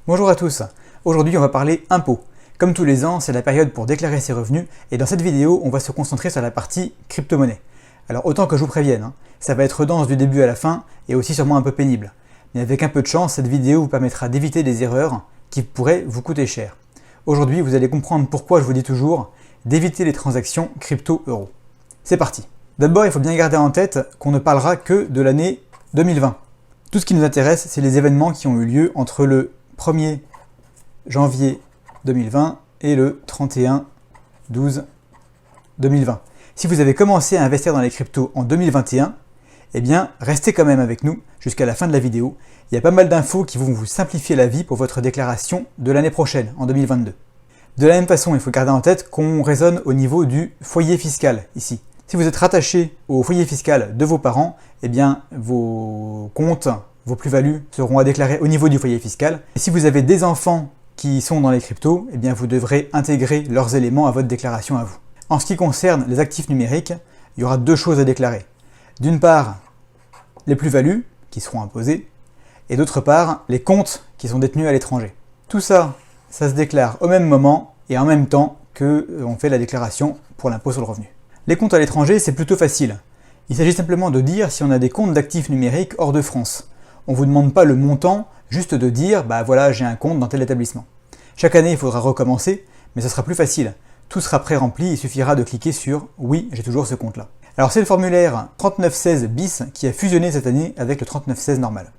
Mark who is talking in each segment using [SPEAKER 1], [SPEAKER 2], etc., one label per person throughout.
[SPEAKER 1] Bonjour à tous, aujourd'hui on va parler impôts. Comme tous les ans, c'est la période pour déclarer ses revenus et dans cette vidéo, on va se concentrer sur la partie crypto-monnaie. Alors autant que je vous prévienne, ça va être dense du début à la fin et aussi sûrement un peu pénible. Mais avec un peu de chance, cette vidéo vous permettra d'éviter des erreurs qui pourraient vous coûter cher. Aujourd'hui, vous allez comprendre pourquoi je vous dis toujours d'éviter les transactions crypto-euros. C'est parti. D'abord, il faut bien garder en tête qu'on ne parlera que de l'année 2020. Tout ce qui nous intéresse, c'est les événements qui ont eu lieu entre le 1er janvier 2020 et le 31/12/2020. Si vous avez commencé à investir dans les cryptos en 2021, eh bien, restez quand même avec nous jusqu'à la fin de la vidéo. Il y a pas mal d'infos qui vont vous simplifier la vie pour votre déclaration de l'année prochaine, en 2022. De la même façon, il faut garder en tête qu'on raisonne au niveau du foyer fiscal, ici. Si vous êtes rattaché au foyer fiscal de vos parents, eh bien, vos comptes, vos plus-values seront à déclarer au niveau du foyer fiscal. Et si vous avez des enfants qui sont dans les cryptos, eh bien, vous devrez intégrer leurs éléments à votre déclaration à vous. En ce qui concerne les actifs numériques, il y aura deux choses à déclarer. D'une part, les plus-values qui seront imposées, et d'autre part, les comptes qui sont détenus à l'étranger. Tout ça, ça se déclare au même moment et en même temps qu'on fait la déclaration pour l'impôt sur le revenu. Les comptes à l'étranger, c'est plutôt facile. Il s'agit simplement de dire si on a des comptes d'actifs numériques hors de France. On ne vous demande pas le montant, juste de dire, bah voilà, j'ai un compte dans tel établissement. Chaque année, il faudra recommencer, mais ce sera plus facile. Tout sera pré-rempli, il suffira de cliquer sur « Oui, j'ai toujours ce compte-là ». Alors c'est le formulaire 3916 bis qui a fusionné cette année avec le 3916 normal.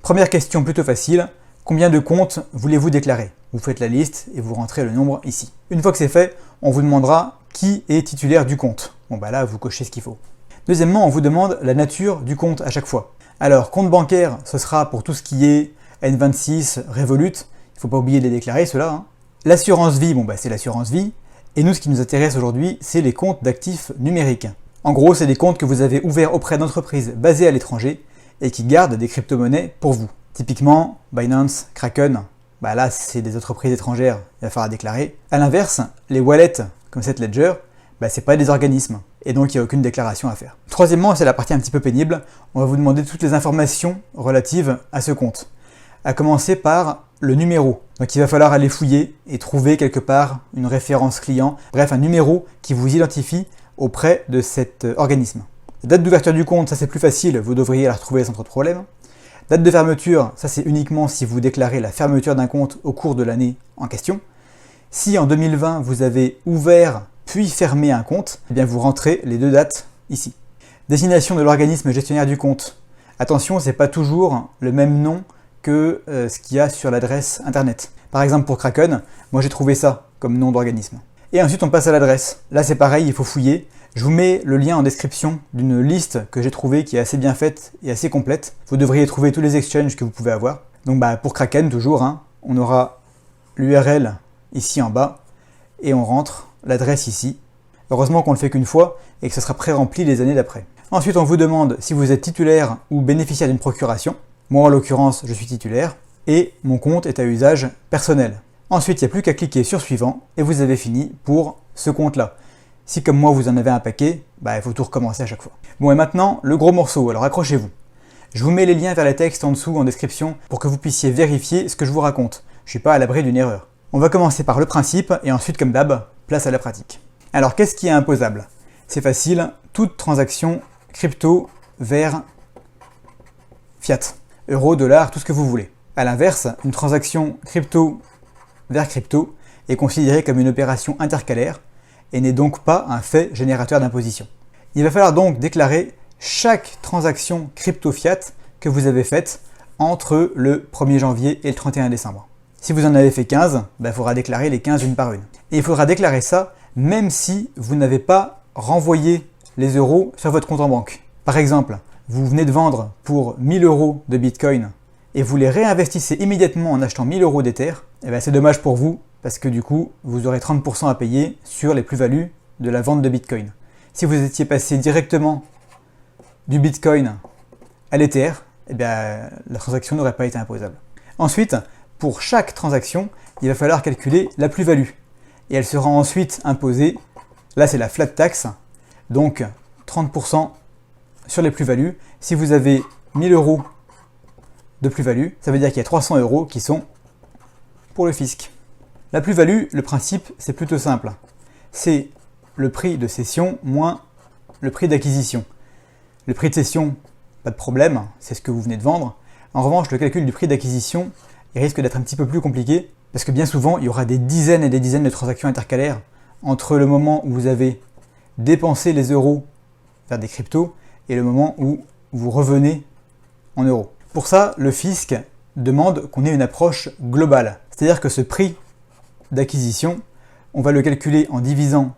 [SPEAKER 1] Première question plutôt facile, combien de comptes voulez-vous déclarer? Vous faites la liste et vous rentrez le nombre ici. Une fois que c'est fait, on vous demandera qui est titulaire du compte. Bon bah là, vous cochez ce qu'il faut. Deuxièmement, on vous demande la nature du compte à chaque fois. Alors, compte bancaire, ce sera pour tout ce qui est N26, Revolut, il ne faut pas oublier de les déclarer ceux-là. L'assurance vie, bon bah c'est l'assurance vie. Et nous, ce qui nous intéresse aujourd'hui, c'est les comptes d'actifs numériques. En gros, c'est des comptes que vous avez ouverts auprès d'entreprises basées à l'étranger et qui gardent des crypto-monnaies pour vous. Typiquement, Binance, Kraken, bah là c'est des entreprises étrangères, il va falloir déclarer. A l'inverse, les wallets, comme cette Ledger, bah c'est pas des organismes, et donc il n'y a aucune déclaration à faire. Troisièmement, c'est la partie un petit peu pénible, on va vous demander toutes les informations relatives à ce compte. À commencer par le numéro. Donc il va falloir aller fouiller et trouver quelque part une référence client, bref un numéro qui vous identifie auprès de cet organisme. Date d'ouverture du compte, ça c'est plus facile, vous devriez la retrouver sans trop de problème. Date de fermeture, ça c'est uniquement si vous déclarez la fermeture d'un compte au cours de l'année en question. Si en 2020 vous avez ouvert puis fermé un compte, eh bien vous rentrez les deux dates ici. Destination de l'organisme gestionnaire du compte. Attention, c'est pas toujours le même nom que ce qu'il y a sur l'adresse internet. Par exemple pour Kraken, moi j'ai trouvé ça comme nom d'organisme. Et ensuite on passe à l'adresse. Là c'est pareil, il faut fouiller. Je vous mets le lien en description d'une liste que j'ai trouvée qui est assez bien faite et assez complète. Vous devriez trouver tous les exchanges que vous pouvez avoir. Donc bah, pour Kraken toujours, on aura l'URL ici en bas et on rentre l'adresse ici. Heureusement qu'on le fait qu'une fois et que ça sera pré-rempli les années d'après. Ensuite on vous demande si vous êtes titulaire ou bénéficiaire d'une procuration. Moi en l'occurrence je suis titulaire et mon compte est à usage personnel. Ensuite il n'y a plus qu'à cliquer sur suivant et vous avez fini pour ce compte là. Si comme moi vous en avez un paquet, bah, il faut tout recommencer à chaque fois. Bon et maintenant le gros morceau, alors accrochez-vous. Je vous mets les liens vers les textes en dessous en description pour que vous puissiez vérifier ce que je vous raconte. Je ne suis pas à l'abri d'une erreur. On va commencer par le principe et ensuite comme d'hab, place à la pratique. Alors qu'est-ce qui est imposable? C'est facile, toute transaction crypto vers fiat. Euro, dollar, tout ce que vous voulez. A l'inverse, une transaction crypto vers crypto est considérée comme une opération intercalaire et n'est donc pas un fait générateur d'imposition. Il va falloir donc déclarer chaque transaction crypto-fiat que vous avez faite entre le 1er janvier et le 31 décembre. Si vous en avez fait 15, il faudra déclarer les 15 une par une. Et il faudra déclarer ça même si vous n'avez pas renvoyé les euros sur votre compte en banque. Par exemple, vous venez de vendre pour 1000 euros de Bitcoin et vous les réinvestissez immédiatement en achetant 1000 euros d'Ether, c'est dommage pour vous parce que du coup, vous aurez 30% à payer sur les plus-values de la vente de Bitcoin. Si vous étiez passé directement du Bitcoin à l'Ether, la transaction n'aurait pas été imposable. Ensuite, pour chaque transaction, il va falloir calculer la plus-value. Et elle sera ensuite imposée, là c'est la flat tax, donc 30% sur les plus-values. Si vous avez 1000 euros de plus-value, ça veut dire qu'il y a 300 euros qui sont pour le fisc. La plus-value, le principe, c'est plutôt simple. C'est le prix de cession moins le prix d'acquisition. Le prix de cession, pas de problème, c'est ce que vous venez de vendre. En revanche, le calcul du prix d'acquisition, il risque d'être un petit peu plus compliqué, parce que bien souvent, il y aura des dizaines et des dizaines de transactions intercalaires entre le moment où vous avez dépensé les euros vers des cryptos et le moment où vous revenez en euros. Pour ça, le fisc demande qu'on ait une approche globale. C'est-à-dire que ce prix d'acquisition, on va le calculer en divisant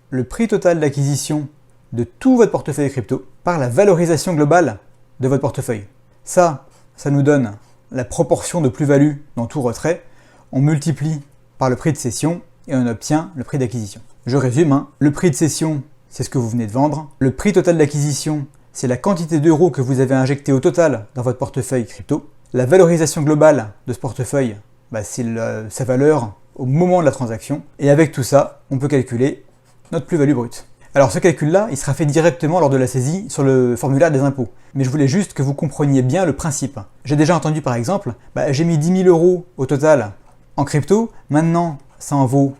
[SPEAKER 1] le prix total d'acquisition de tout votre portefeuille crypto par la valorisation globale de votre portefeuille. Ça nous donne la proportion de plus-value dans tout retrait. On multiplie par le prix de cession et on obtient le prix d'acquisition. Je résume, le prix de cession, c'est ce que vous venez de vendre. Le prix total d'acquisition, c'est la quantité d'euros que vous avez injecté au total dans votre portefeuille crypto. La valorisation globale de ce portefeuille, c'est sa valeur au moment de la transaction. Et avec tout ça, on peut calculer notre plus-value brute. Alors ce calcul-là, il sera fait directement lors de la saisie sur le formulaire des impôts. Mais je voulais juste que vous compreniez bien le principe. J'ai déjà entendu par exemple, j'ai mis 10 000 euros au total en crypto, maintenant ça en vaut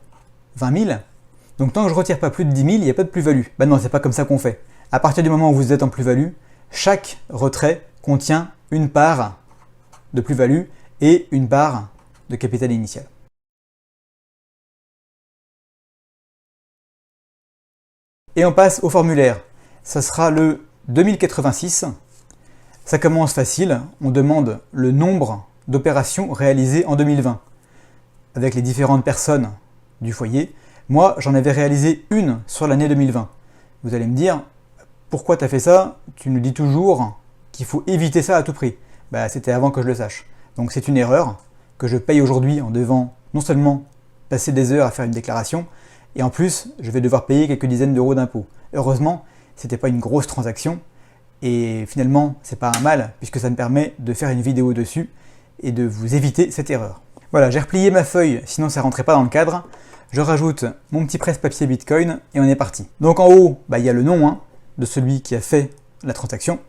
[SPEAKER 1] 20 000. Donc tant que je ne retire pas plus de 10 000, il n'y a pas de plus-value. Non, c'est pas comme ça qu'on fait. À partir du moment où vous êtes en plus-value, chaque retrait contient une part de plus-value et une part de capital initial. Et on passe au formulaire. Ça sera le 2086. Ça commence facile. On demande le nombre d'opérations réalisées en 2020 avec les différentes personnes du foyer. Moi, j'en avais réalisé une sur l'année 2020. Vous allez me dire, pourquoi tu as fait ça? Tu nous dis toujours qu'il faut éviter ça à tout prix. C'était avant que je le sache. Donc c'est une erreur que je paye aujourd'hui en devant non seulement passer des heures à faire une déclaration, et en plus, je vais devoir payer quelques dizaines d'euros d'impôts. Heureusement, c'était pas une grosse transaction, et finalement, c'est pas un mal, puisque ça me permet de faire une vidéo dessus et de vous éviter cette erreur. Voilà, j'ai replié ma feuille, sinon ça rentrait pas dans le cadre. Je rajoute mon petit presse-papier Bitcoin et on est parti. Donc en haut, il y a le nom de celui qui a fait la transaction.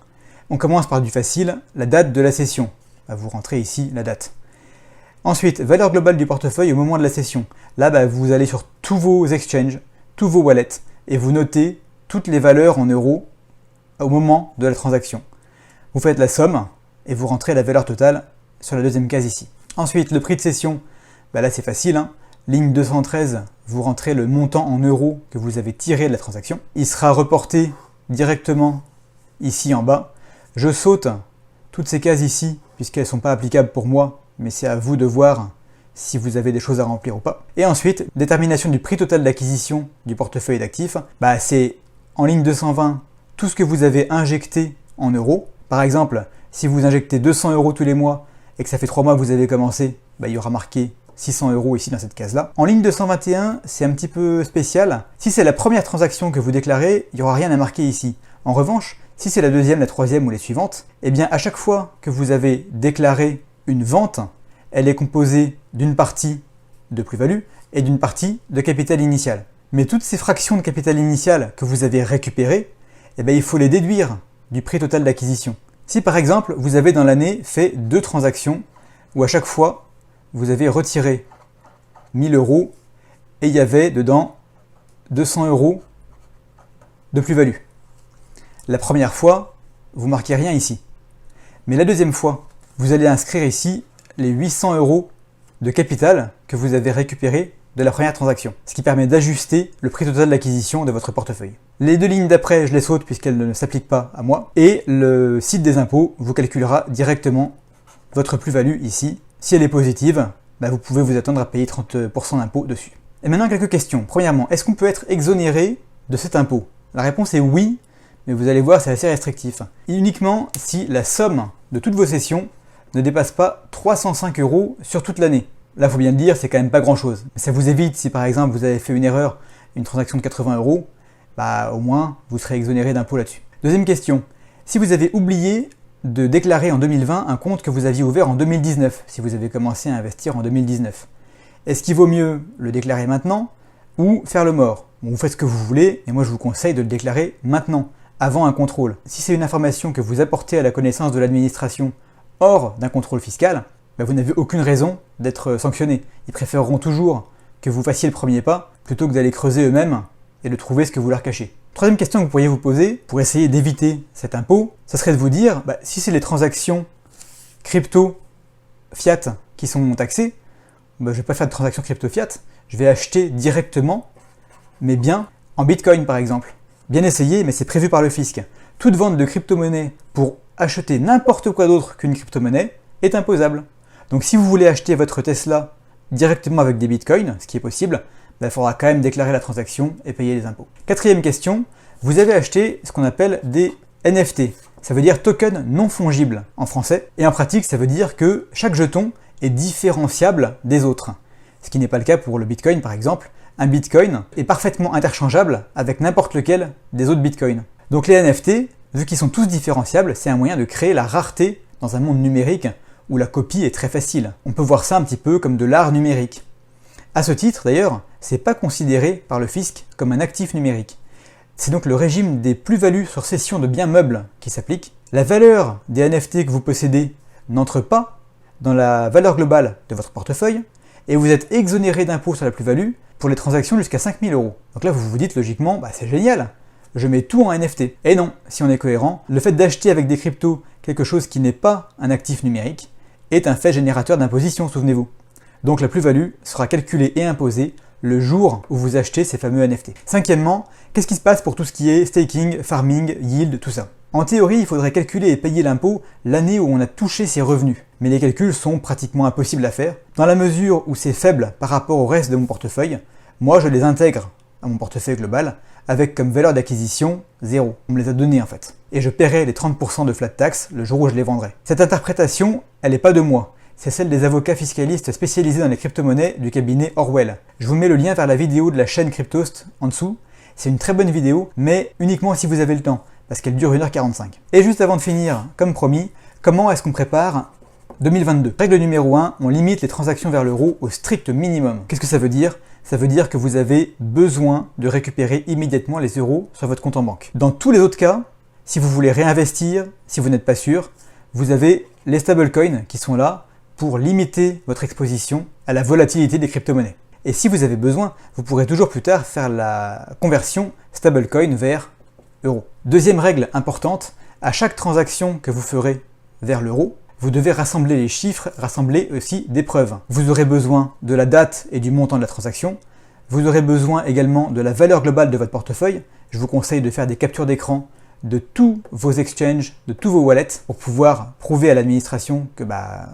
[SPEAKER 1] On commence par du facile, la date de la cession. Vous rentrez ici la date. Ensuite, valeur globale du portefeuille au moment de la cession. Là, vous allez sur tous vos exchanges, tous vos wallets, et vous notez toutes les valeurs en euros au moment de la transaction. Vous faites la somme et vous rentrez la valeur totale sur la deuxième case ici. Ensuite, le prix de cession, là c'est facile. Ligne 213, vous rentrez le montant en euros que vous avez tiré de la transaction. Il sera reporté directement ici en bas. Je saute toutes ces cases ici, puisqu'elles ne sont pas applicables pour moi, mais c'est à vous de voir si vous avez des choses à remplir ou pas. Et ensuite, détermination du prix total d'acquisition du portefeuille d'actifs. C'est en ligne 220 tout ce que vous avez injecté en euros. Par exemple, si vous injectez 200 euros tous les mois et que ça fait 3 mois que vous avez commencé, il y aura marqué 600 euros ici dans cette case-là. En ligne 221, c'est un petit peu spécial. Si c'est la première transaction que vous déclarez, il n'y aura rien à marquer ici. En revanche, si c'est la deuxième, la troisième ou les suivantes, à chaque fois que vous avez déclaré une vente, elle est composée d'une partie de plus-value et d'une partie de capital initial. Mais toutes ces fractions de capital initial que vous avez récupérées, il faut les déduire du prix total d'acquisition. Si par exemple, vous avez dans l'année fait 2 transactions où à chaque fois, vous avez retiré 1000 euros et il y avait dedans 200 euros de plus-value. La première fois, vous ne marquez rien ici. Mais la deuxième fois, vous allez inscrire ici les 800 euros de capital que vous avez récupéré de la première transaction, ce qui permet d'ajuster le prix total d'acquisition de votre portefeuille. Les 2 lignes d'après, je les saute puisqu'elles ne s'appliquent pas à moi, et le site des impôts vous calculera directement votre plus-value ici. Si elle est positive, vous pouvez vous attendre à payer 30% d'impôt dessus. Et maintenant, quelques questions. Premièrement, est-ce qu'on peut être exonéré de cet impôt? La réponse est oui, mais vous allez voir, c'est assez restrictif. Uniquement si la somme de toutes vos sessions ne dépasse pas 305 euros sur toute l'année. Là, il faut bien le dire, c'est quand même pas grand-chose. Ça vous évite, si par exemple vous avez fait une erreur, une transaction de 80 euros, au moins vous serez exonéré d'impôt là-dessus. Deuxième question, si vous avez oublié de déclarer en 2020 un compte que vous aviez ouvert en 2019, si vous avez commencé à investir en 2019, est-ce qu'il vaut mieux le déclarer maintenant ou faire le mort? Vous faites ce que vous voulez, et moi je vous conseille de le déclarer maintenant, avant un contrôle. Si c'est une information que vous apportez à la connaissance de l'administration hors d'un contrôle fiscal, bah, vous n'avez aucune raison d'être sanctionné. Ils préféreront toujours que vous fassiez le premier pas plutôt que d'aller creuser eux-mêmes et de trouver ce que vous leur cachez. Troisième question que vous pourriez vous poser pour essayer d'éviter cet impôt, ce serait de vous dire, bah, si c'est les transactions crypto fiat qui sont taxées, bah, je ne vais pas faire de transactions crypto fiat, je vais acheter directement mes biens en Bitcoin par exemple. Bien essayé, mais c'est prévu par le fisc. Toute vente de crypto-monnaie pour acheter n'importe quoi d'autre qu'une crypto-monnaie est imposable. Donc si vous voulez acheter votre Tesla directement avec des bitcoins, ce qui est possible, il faudra quand même déclarer la transaction et payer les impôts. Quatrième question, vous avez acheté ce qu'on appelle des NFT. Ça veut dire token non fongible en français. Et en pratique, ça veut dire que chaque jeton est différenciable des autres. Ce qui n'est pas le cas pour le bitcoin par exemple. Un bitcoin est parfaitement interchangeable avec n'importe lequel des autres bitcoins. Donc les NFT, vu qu'ils sont tous différenciables, c'est un moyen de créer la rareté dans un monde numérique où la copie est très facile. On peut voir ça un petit peu comme de l'art numérique. À ce titre d'ailleurs, c'est pas considéré par le fisc comme un actif numérique. C'est donc le régime des plus-values sur cession de biens meubles qui s'applique. La valeur des NFT que vous possédez n'entre pas dans la valeur globale de votre portefeuille et vous êtes exonéré d'impôt sur la plus-value pour les transactions jusqu'à 5 000 €. Donc là, vous vous dites logiquement, bah, c'est génial, je mets tout en NFT. Et non, si on est cohérent, le fait d'acheter avec des cryptos quelque chose qui n'est pas un actif numérique est un fait générateur d'imposition, souvenez-vous. Donc la plus-value sera calculée et imposée le jour où vous achetez ces fameux NFT. Cinquièmement, qu'est-ce qui se passe pour tout ce qui est staking, farming, yield, tout ça? En théorie, il faudrait calculer et payer l'impôt l'année où on a touché ses revenus. Mais les calculs sont pratiquement impossibles à faire. Dans la mesure où c'est faible par rapport au reste de mon portefeuille, moi je les intègre à mon portefeuille global avec comme valeur d'acquisition 0. On me les a donnés en fait. Et je paierai les 30% de flat tax le jour où je les vendrai. Cette interprétation, elle n'est pas de moi. C'est celle des avocats fiscalistes spécialisés dans les crypto-monnaies du cabinet Orwell. Je vous mets le lien vers la vidéo de la chaîne Cryptost en dessous. C'est une très bonne vidéo, mais uniquement si vous avez le temps, parce qu'elle dure 1h45. Et juste avant de finir, comme promis, comment est-ce qu'on prépare 2022? Règle numéro 1, on limite les transactions vers l'euro au strict minimum. Qu'est-ce que ça veut dire? Ça veut dire que vous avez besoin de récupérer immédiatement les euros sur votre compte en banque. Dans tous les autres cas, si vous voulez réinvestir, si vous n'êtes pas sûr, vous avez les stablecoins qui sont là pour limiter votre exposition à la volatilité des crypto-monnaies. Et si vous avez besoin, vous pourrez toujours plus tard faire la conversion stablecoin vers euro. Deuxième règle importante, à chaque transaction que vous ferez vers l'euro, vous devez rassembler les chiffres, rassembler aussi des preuves. Vous aurez besoin de la date et du montant de la transaction. Vous aurez besoin également de la valeur globale de votre portefeuille. Je vous conseille de faire des captures d'écran de tous vos exchanges, de tous vos wallets, pour pouvoir prouver à l'administration que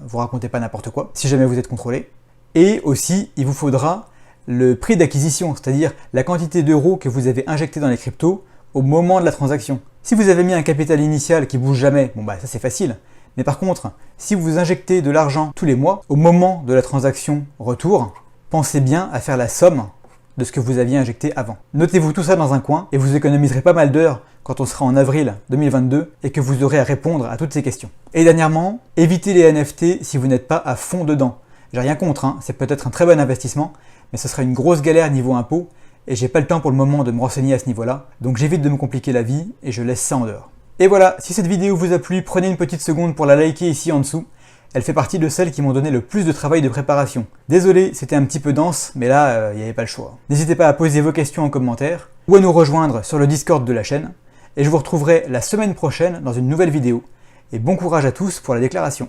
[SPEAKER 1] vous racontez pas n'importe quoi, si jamais vous êtes contrôlé. Et aussi, il vous faudra le prix d'acquisition, c'est-à-dire la quantité d'euros que vous avez injecté dans les cryptos au moment de la transaction. Si vous avez mis un capital initial qui bouge jamais, ça c'est facile. Mais par contre, si vous injectez de l'argent tous les mois, au moment de la transaction retour, pensez bien à faire la somme de ce que vous aviez injecté avant. Notez-vous tout ça dans un coin et vous économiserez pas mal d'heures quand on sera en avril 2022 et que vous aurez à répondre à toutes ces questions. Et dernièrement, évitez les NFT si vous n'êtes pas à fond dedans. J'ai rien contre, c'est peut-être un très bon investissement, mais ce sera une grosse galère niveau impôt et j'ai pas le temps pour le moment de me renseigner à ce niveau-là, donc j'évite de me compliquer la vie et je laisse ça en dehors. Et voilà, si cette vidéo vous a plu, prenez une petite seconde pour la liker ici en dessous. Elle fait partie de celles qui m'ont donné le plus de travail de préparation. Désolé, c'était un petit peu dense, mais là, il n'y avait pas le choix. N'hésitez pas à poser vos questions en commentaire, ou à nous rejoindre sur le Discord de la chaîne, et je vous retrouverai la semaine prochaine dans une nouvelle vidéo. Et bon courage à tous pour la déclaration.